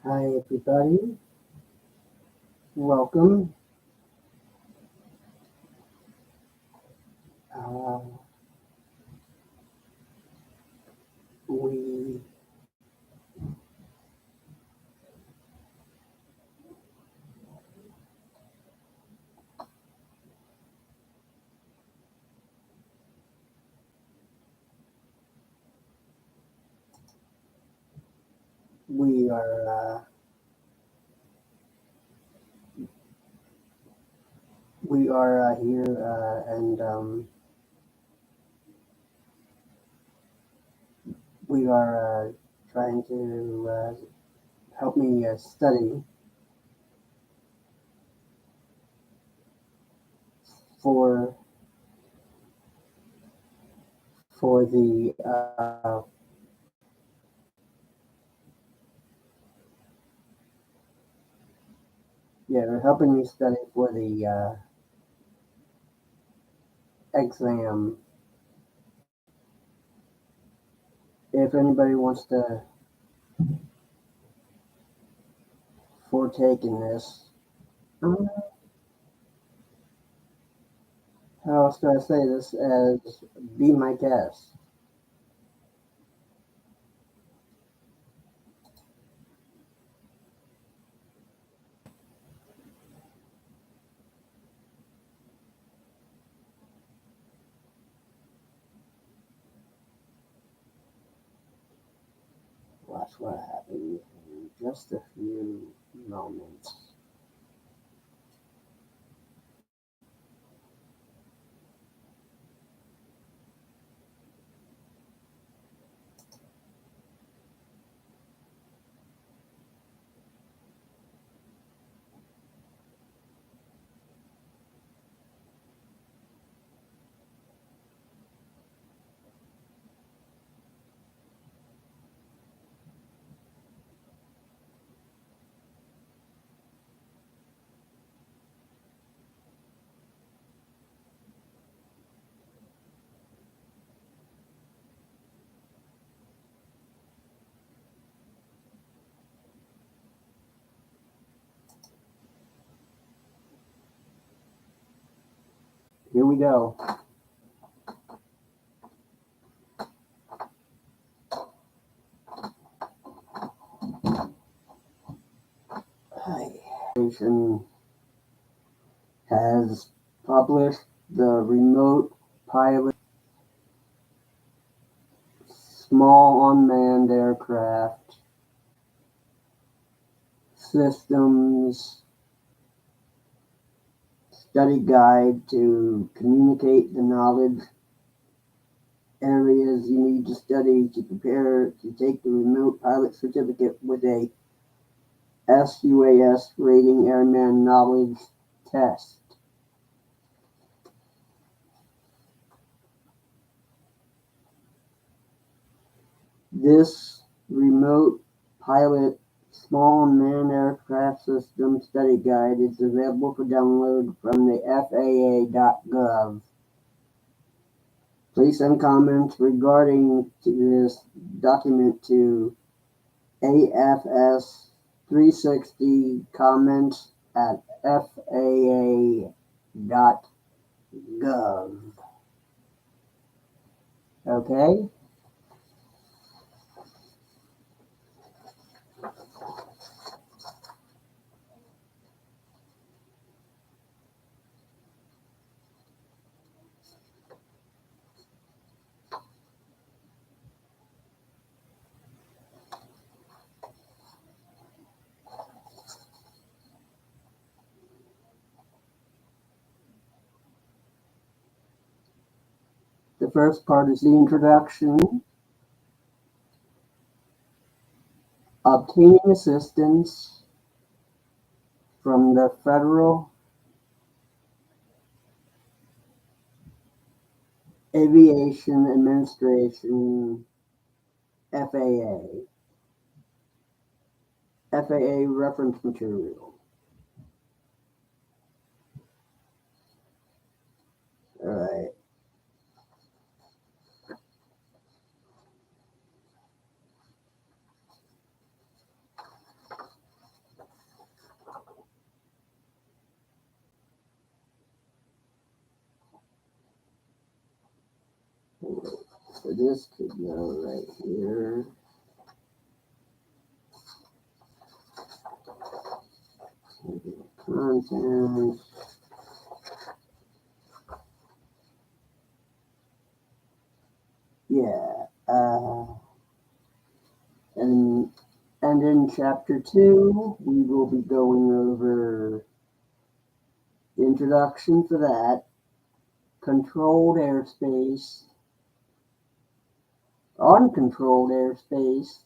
Hi, everybody. Welcome. Uh, we we are here and we are trying to help me study for the they're helping me study for the exam. If anybody wants to partake in this, how else do I say this as be my guest? Watch what happens in just a few moments. Here we go. Administration has published the remote pilot small unmanned aircraft systems study guide to communicate the knowledge areas you need to study to prepare to take the remote pilot certificate with a SUAS rating airman knowledge test. This remote pilot small unmanned aircraft system study guide is available for download from the FAA.gov. Please send comments regarding this document to AFS360 comments at FAA.gov. Okay? The first part is the introduction. Obtaining assistance from the Federal Aviation Administration, FAA. FAA reference material. All right. So this could go right here. Content. Yeah. And in chapter 2, we will be going over the introduction for that, controlled airspace, uncontrolled airspace,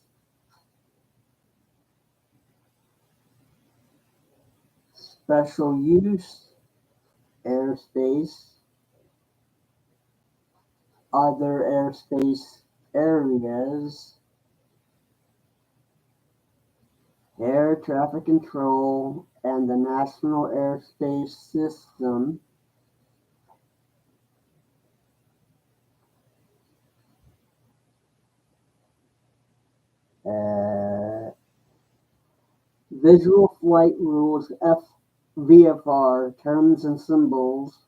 special use airspace, other airspace areas, air traffic control, and the National Airspace System. Visual flight rules, VFR, terms and symbols,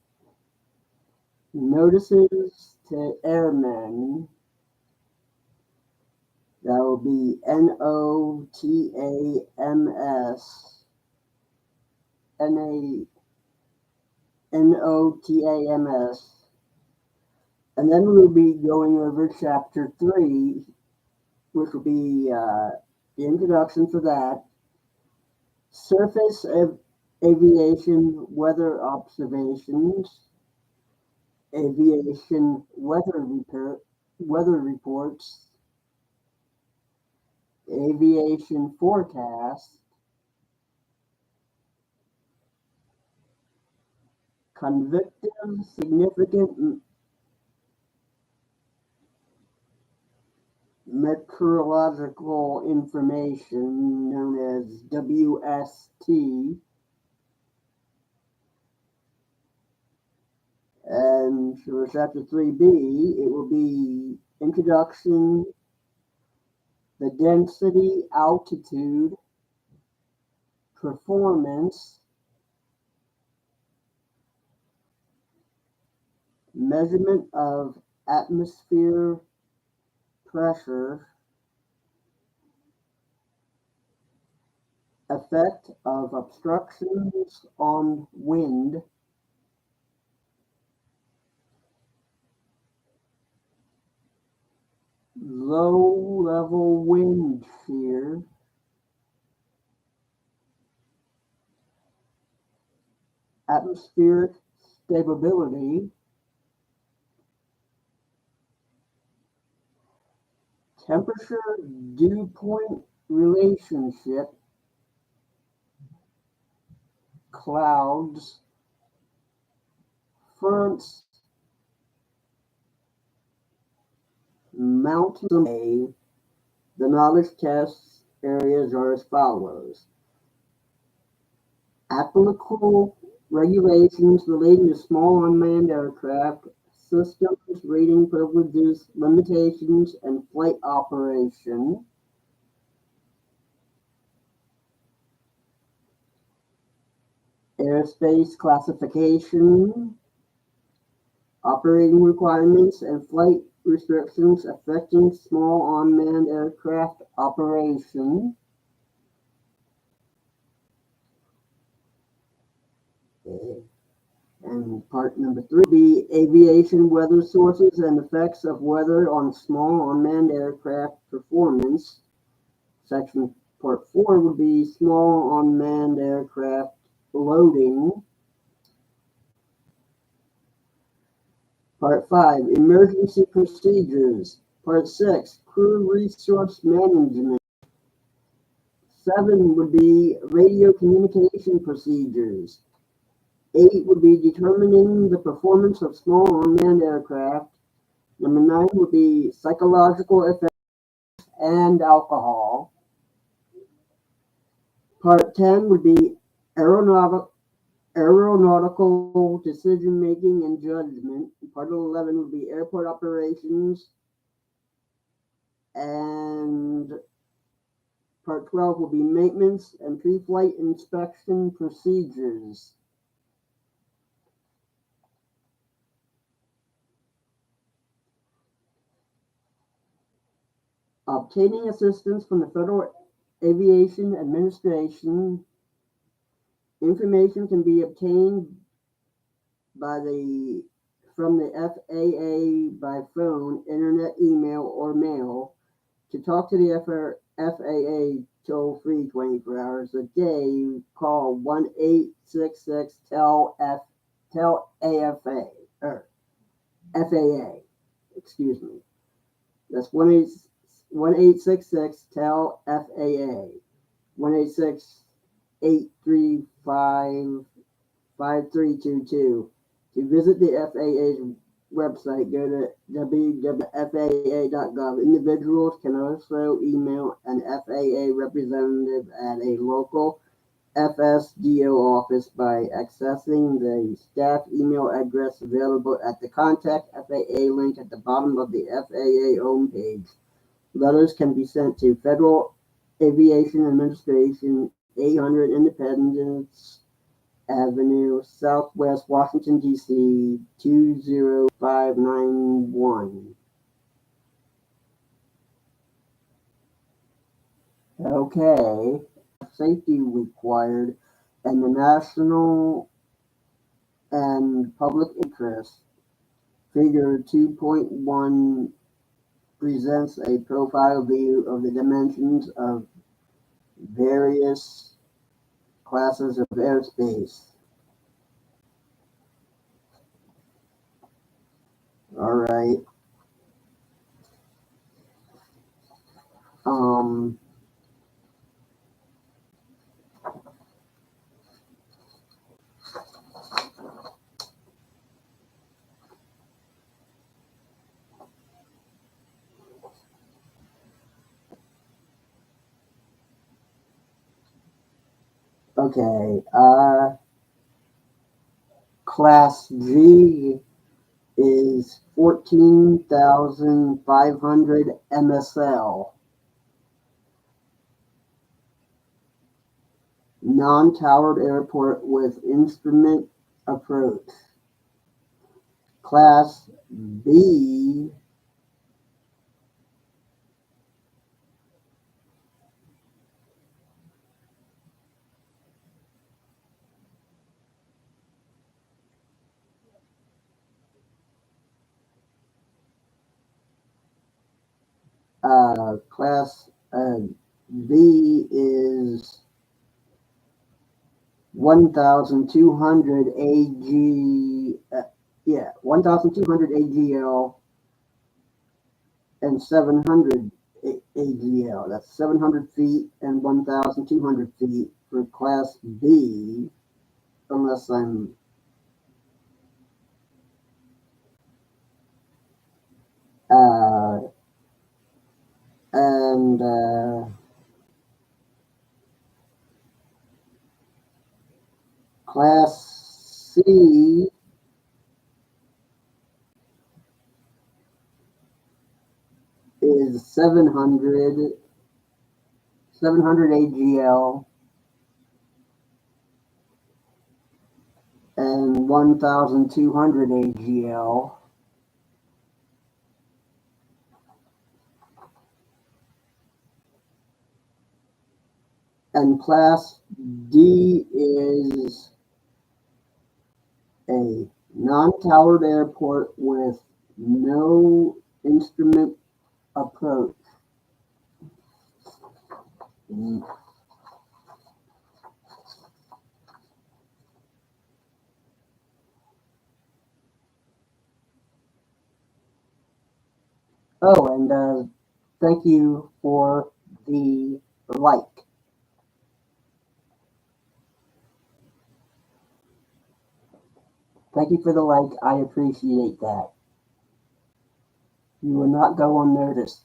notices to airmen. That will be NOTAMS. And then we'll be going over chapter 3, which will be the introduction for that. Surface aviation weather observations, aviation weather reports, aviation forecast, convective significant meteorological information, known as WST. And for chapter 3B, it will be introduction, the density, altitude, performance, measurement of atmosphere pressure, effect of obstructions on wind, low-level wind shear, atmospheric stability, temperature dew point relationship, clouds, fronts, mountain. The knowledge test areas are as follows. Applicable regulations relating to small unmanned aircraft, systems, rating privileges, limitations, and flight operation. Airspace classification, operating requirements, and flight restrictions affecting small unmanned aircraft operation. Okay. And part number 3 will be aviation weather sources and effects of weather on small unmanned aircraft performance. Section part 4 would be small unmanned aircraft loading. Part 5, emergency procedures. Part 6, crew resource management. 7 would be radio communication procedures. 8 would be determining the performance of small unmanned aircraft. Number 9 would be psychological effects and alcohol. Part 10 would be aeronautical decision making and judgment. Part 11 would be airport operations. And part 12 will be maintenance and pre-flight inspection procedures. Obtaining assistance from the Federal Aviation Administration. Information can be obtained from the FAA by phone, internet, email, or mail. To talk to the FAA toll-free 24 hours a day, call 1-866-TEL-AFA, or FAA, excuse me. That's 1-866-TEL-FAA, 1-866-835-5322. To visit the FAA's website, go to www.faa.gov. Individuals can also email an FAA representative at a local FSDO office by accessing the staff email address available at the Contact FAA link at the bottom of the FAA homepage. Letters can be sent to Federal Aviation Administration, 800 Independence Avenue, Southwest Washington, D.C. 20591. Okay. Safety required and the national and public interest. Figure 2.1 presents a profile view of the dimensions of various classes of airspace. All right. Okay. Class G is 14,500 MSL. Non-towered airport with instrument approach. Class B Class B is 1,200 1,200 AGL and 700 AGL. That's 700 feet and 1,200 feet for Class B, unless I'm and Class C is 700 AGL and 1,200 AGL. And Class D is a non-towered airport with no instrument approach. Oh, and thank you for the like. Thank you for the like. I appreciate that. You will not go unnoticed.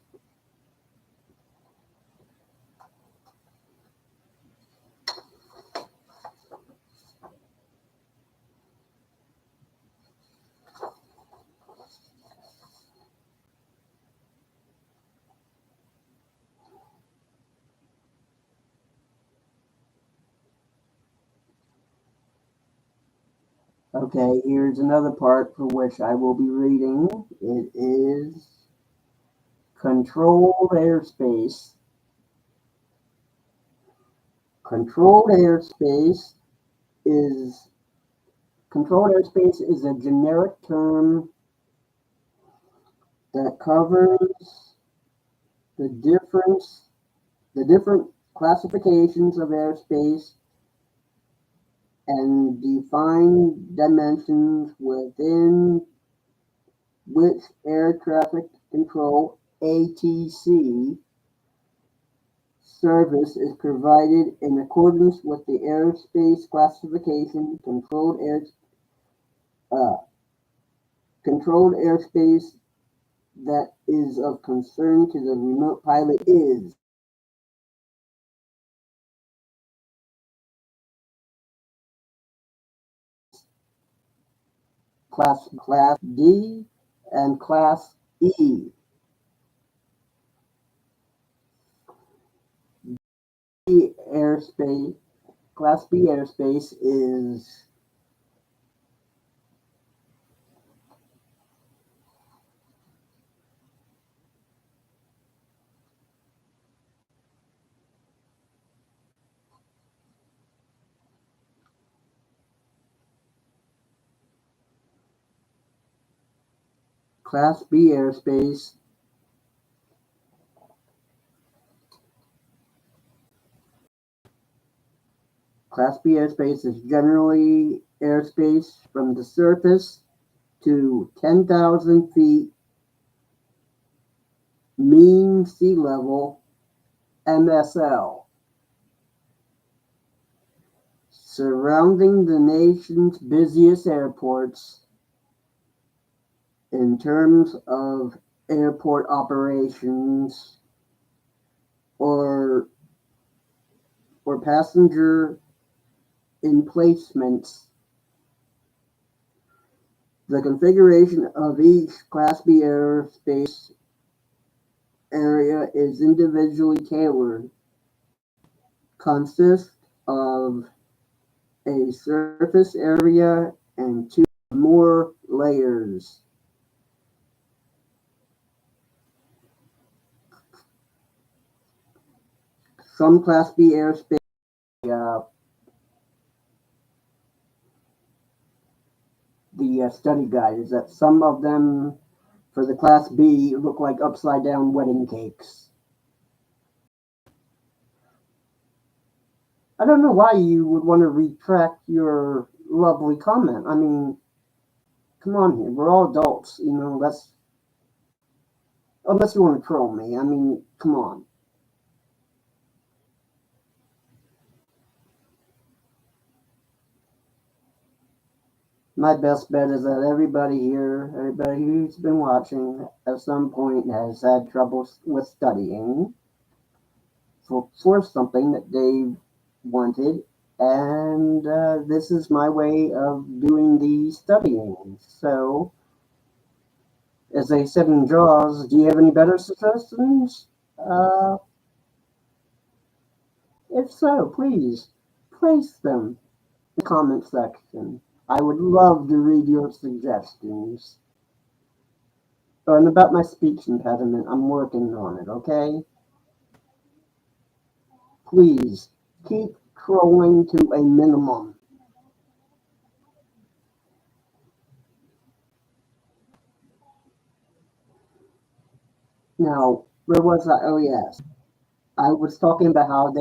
Okay, here's another part for which I will be reading. It is Controlled airspace. Controlled airspace is a generic term that covers the different classifications of airspace and defined dimensions within which air traffic control ATC service is provided in accordance with the airspace classification. Controlled airspace that is of concern to the remote pilot is Class D and Class E. Airspace, Class B airspace is Class B airspace Class B airspace is generally airspace from the surface to 10,000 feet mean sea level MSL, surrounding the nation's busiest airports in terms of airport operations or passenger emplacements. The configuration of each Class B airspace area is individually tailored, consists of a surface area and two or more layers. Some Class B airspace the study guide is that some of them for the Class B look like upside down wedding cakes. I don't know why you would want to retract your lovely comment. I mean, come on here. We're all adults, you know, unless you want to troll me. I mean, come on. My best bet is that everybody who's been watching at some point has had trouble with studying for something that they wanted, and this is my way of doing the studying. So, as they said in Jaws, do you have any better suggestions? If so, please place them in the comment section. I would love to read your suggestions. Oh, and about my speech impediment, I'm working on it, okay? Please keep trolling to a minimum. Now, where was I? Oh, yes. I was talking about how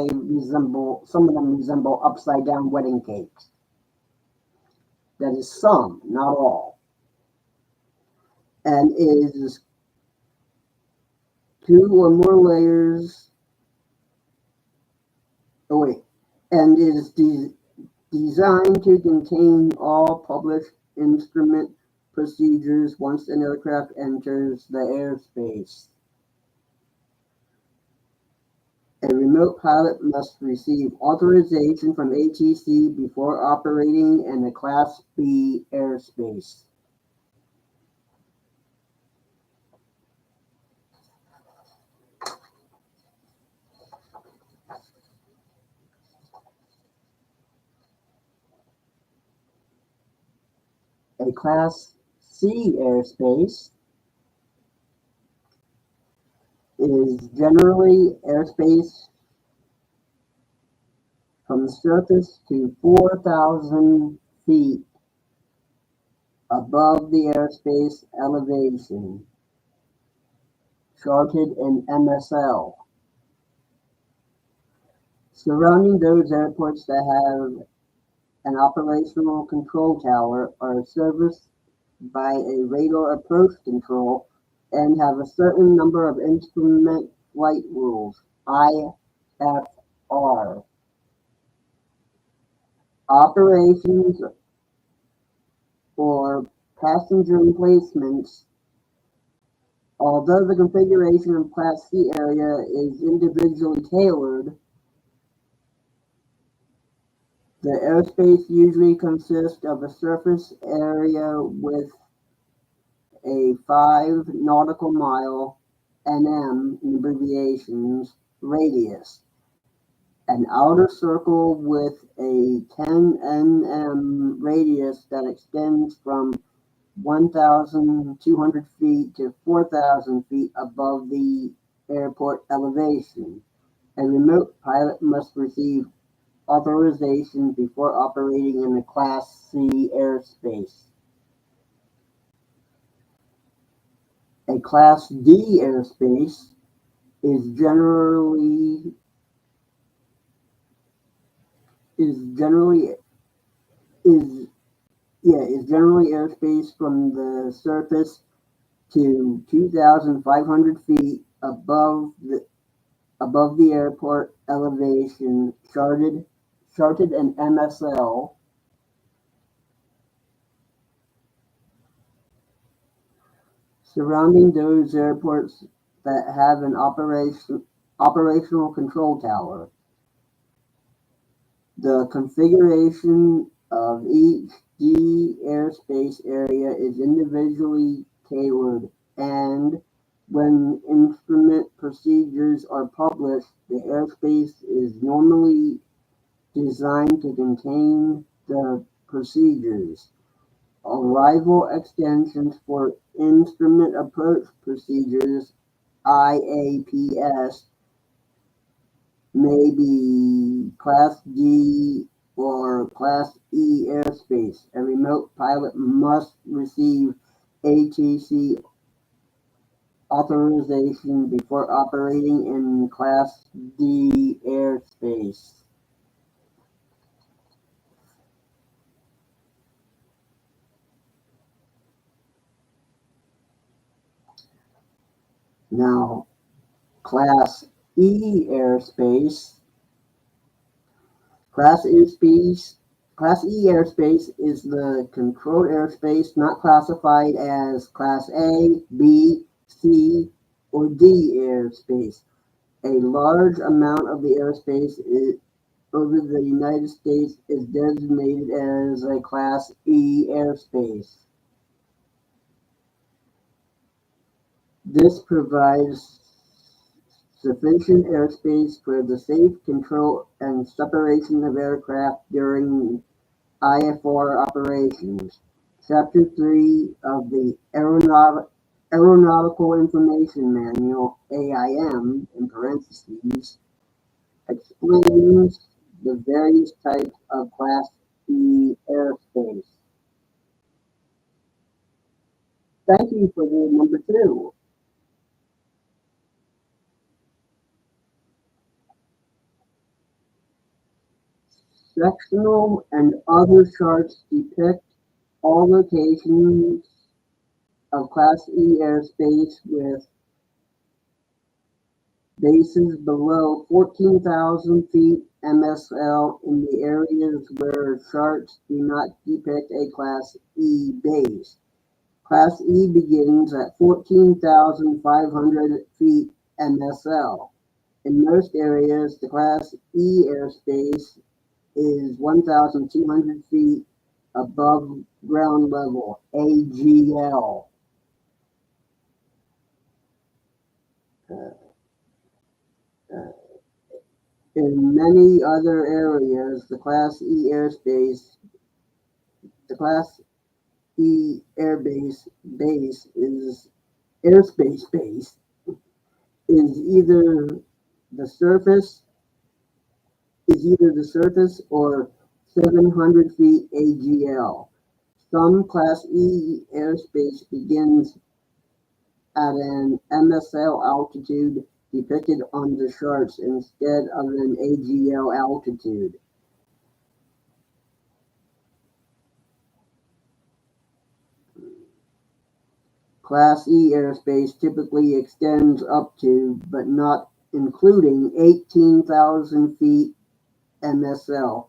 some of them resemble upside down wedding cakes. That is some, not all. And is two or more layers. Oh, wait. And is designed to contain all published instrument procedures once an aircraft enters the airspace. A remote pilot must receive authorization from ATC before operating in a Class B airspace. A Class C airspace is generally airspace from the surface to 4,000 feet above the airspace elevation, charted in MSL. Surrounding those airports that have an operational control tower are serviced by a radar approach control and have a certain number of instrument flight rules, IFR. Operations or passenger emplacements. Although the configuration of Class C area is individually tailored, the airspace usually consists of a surface area with a 5 nautical mile (nm) in abbreviations radius, an outer circle with a 10 nm radius that extends from 1,200 feet to 4,000 feet above the airport elevation. A remote pilot must receive authorization before operating in the Class C airspace. A Class D airspace is generally airspace from the surface to 2,500 feet above the airport elevation, charted in MSL. Surrounding those airports that have an operational control tower. The configuration of each D airspace area is individually tailored, and when instrument procedures are published, the airspace is normally designed to contain the procedures. Arrival extensions for instrument approach procedures, IAPS, may be Class D or Class E airspace. A remote pilot must receive ATC authorization before operating in Class D airspace. Now, Class E airspace. Class E airspace is the controlled airspace not classified as Class A, B, C, or D airspace. A large amount of the airspace over the United States is designated as a Class E airspace. This provides sufficient airspace for the safe control and separation of aircraft during IFR operations. Chapter 3 of the Aeronautical Information Manual, AIM, in parentheses, explains the various types of Class E airspace. Thank you for the number 2. Sectional and other charts depict all locations of Class E airspace with bases below 14,000 feet MSL in the areas where charts do not depict a Class E base. Class E begins at 14,500 feet MSL. In most areas, the Class E airspace is 1,200 feet above ground level, AGL. In many other areas, the Class E airspace base is is either the surface or 700 feet AGL. Some Class E airspace begins at an MSL altitude depicted on the charts instead of an AGL altitude. Class E airspace typically extends up to, but not including, 18,000 feet MSL,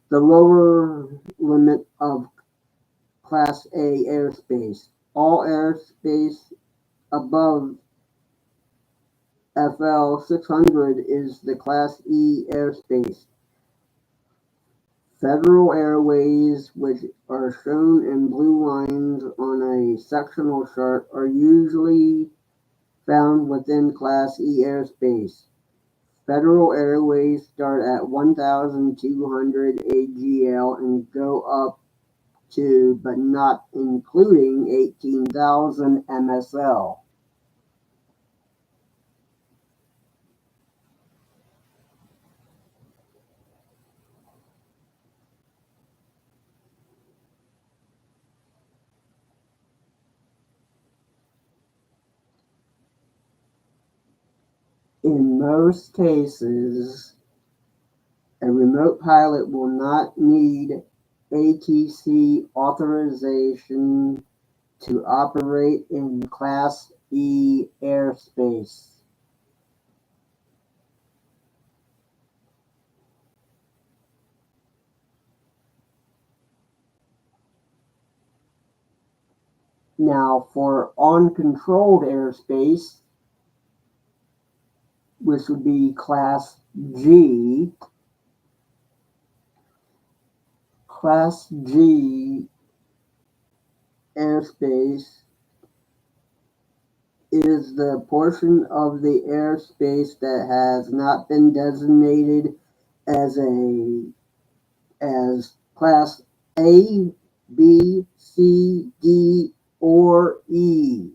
the lower limit of Class A airspace. All airspace above FL 600 is the Class E airspace. Federal Airways, which are shown in blue lines on a sectional chart, are usually found within Class E airspace. Federal Airways start at 1,200 AGL and go up to, but not including, 18,000 MSL. In most cases, a remote pilot will not need ATC authorization to operate in Class E airspace. Now, for uncontrolled airspace, which would be Class G, Class G airspace is the portion of the airspace that has not been designated as Class A, B, C, D, or E.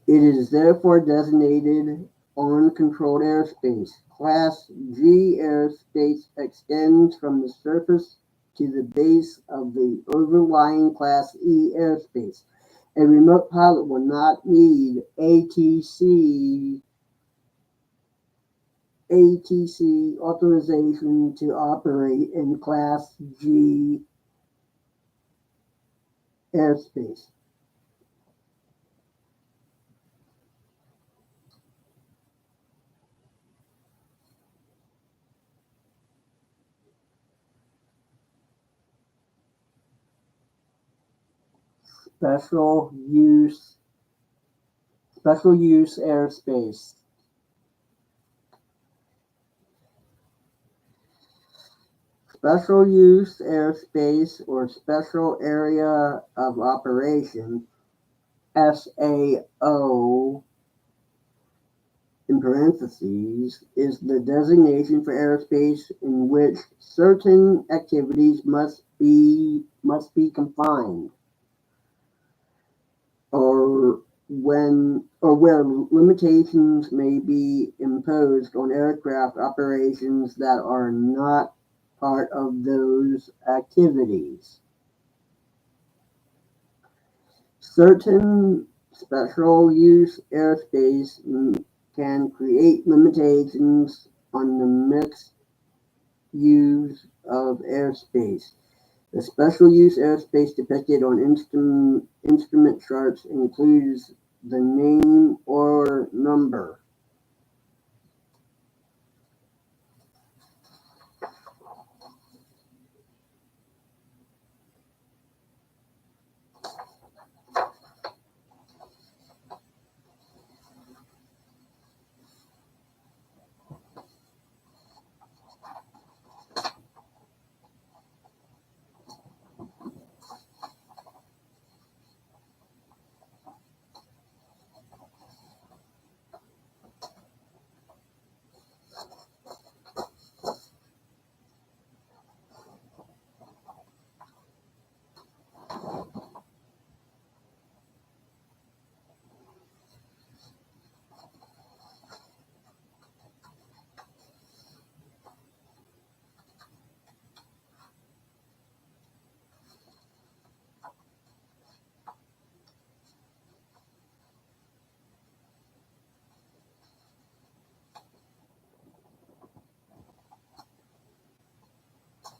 It is therefore designated uncontrolled airspace. Class G airspace extends from the surface to the base of the overlying Class E airspace. A remote pilot will not need ATC authorization to operate in Class G airspace. Special use airspace. Special use airspace, or special area of operation, SAO in parentheses, is the designation for airspace in which certain activities must be confined, or where limitations may be imposed on aircraft operations that are not part of those activities. Certain special use airspace can create limitations on the mixed use of airspace. The special use airspace depicted on instrument charts includes the name or number.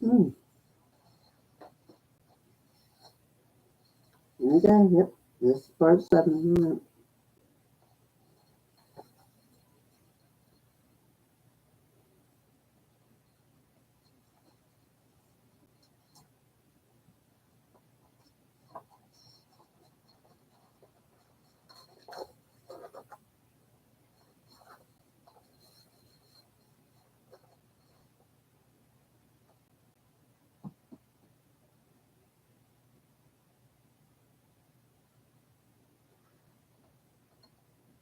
Hmm. Okay, yep. This is part 7. All right.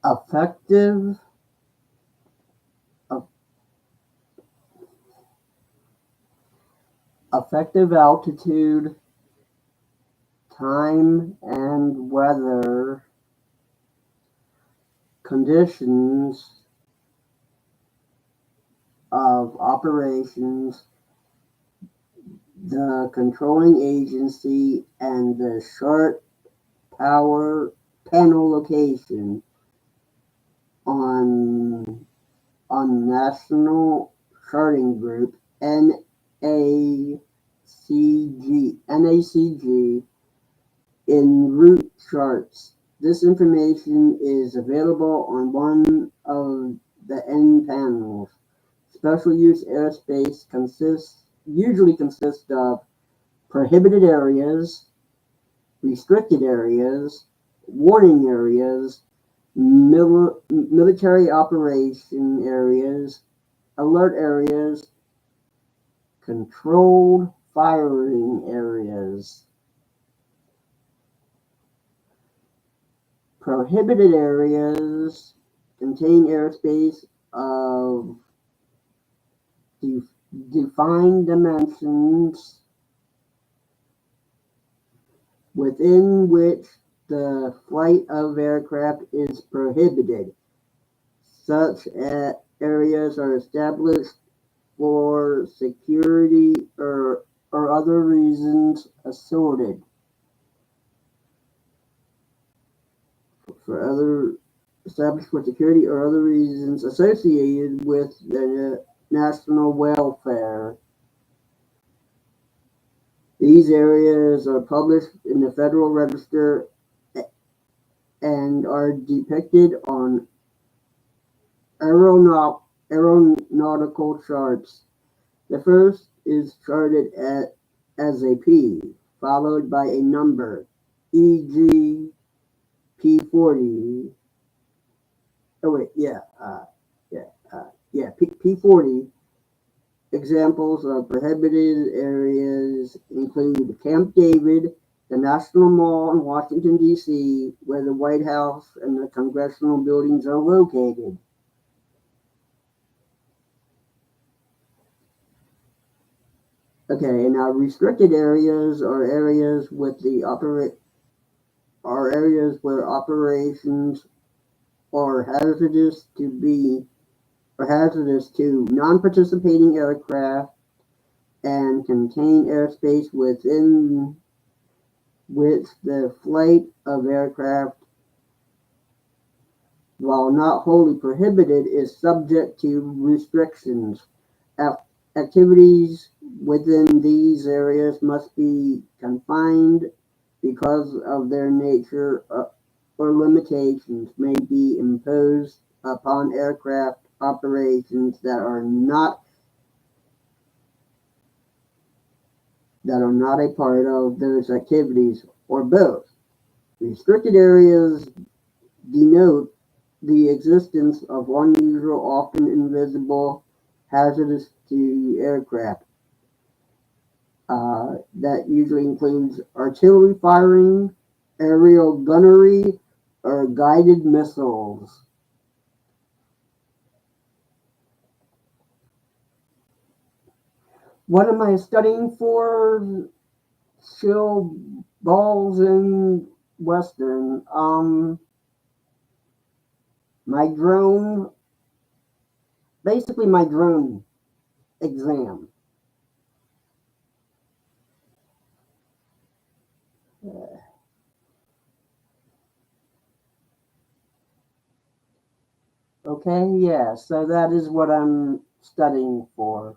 Effective, effective altitude, time, and weather conditions of operations, the controlling agency, and the chart power panel location on National Charting Group NACG in route charts. This information is available on one of the N panels. Special use airspace usually consists of prohibited areas, restricted areas, warning areas, military operation areas, alert areas, controlled firing areas. Prohibited areas contain airspace of defined dimensions within which the flight of aircraft is prohibited. Such areas are established for security or other reasons assorted. Established for security or other reasons associated with the national welfare. These areas are published in the Federal Register and are depicted on aeronautical charts. The first is charted as a P, followed by a number, e.g. P40. Oh wait, P40. Examples of prohibited areas include Camp David, the National Mall in Washington, D.C., where the White House and the congressional buildings are located. Okay, now restricted areas are areas where operations are hazardous to non-participating aircraft and contain airspace within which the flight of aircraft, while not wholly prohibited, is subject to restrictions. Activities within these areas must be confined because of their nature, or limitations may be imposed upon aircraft operations that are not a part of those activities, or both. Restricted areas denote the existence of unusual, often invisible, hazardous to aircraft. That usually includes artillery firing, aerial gunnery, or guided missiles. What am I studying for? Shield balls in Western. My drone, basically my drone exam. Okay, yeah, so that is what I'm studying for.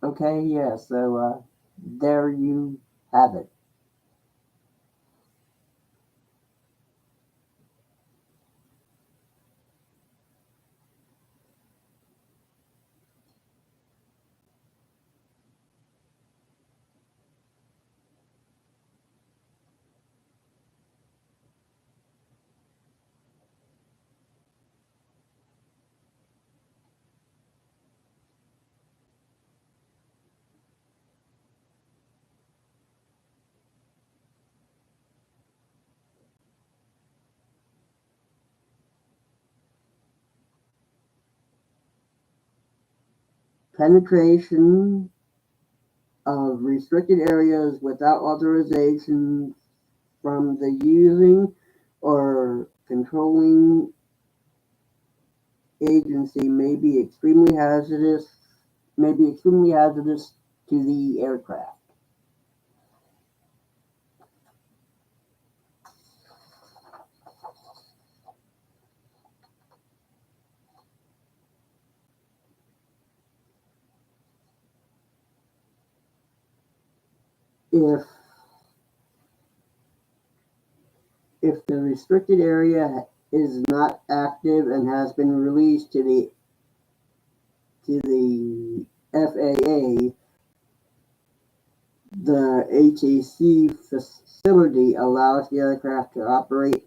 Okay, yeah, so there you have it. Penetration of restricted areas without authorization from the using or controlling agency may be extremely hazardous to the aircraft. If if the restricted area is not active and has been released to the FAA, the ATC facility allows the aircraft to operate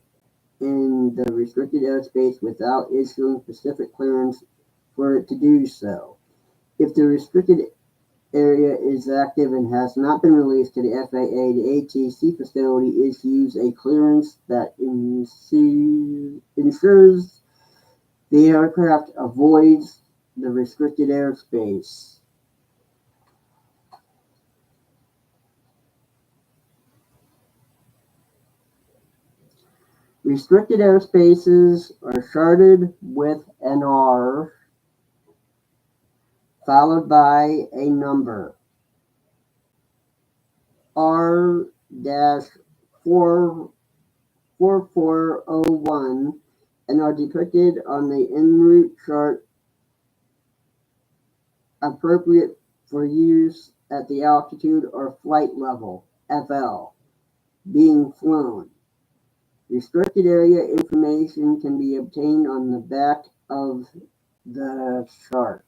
in the restricted airspace without issuing specific clearance for it to do so. If the restricted area is active and has not been released to the FAA, the ATC facility issues a clearance that ensures the aircraft avoids the restricted airspace. Restricted airspaces are charted with an R followed by a number. R dash 4401 and are depicted on the en route chart appropriate for use at the altitude or flight level (FL) being flown. Restricted area information can be obtained on the back of the chart.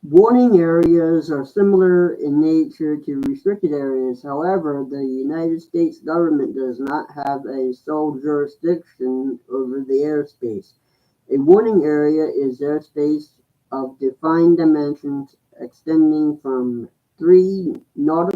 Warning areas are similar in nature to restricted areas. However, the United States government does not have a sole jurisdiction over the airspace. A warning area is airspace of defined dimensions extending from 3 nautical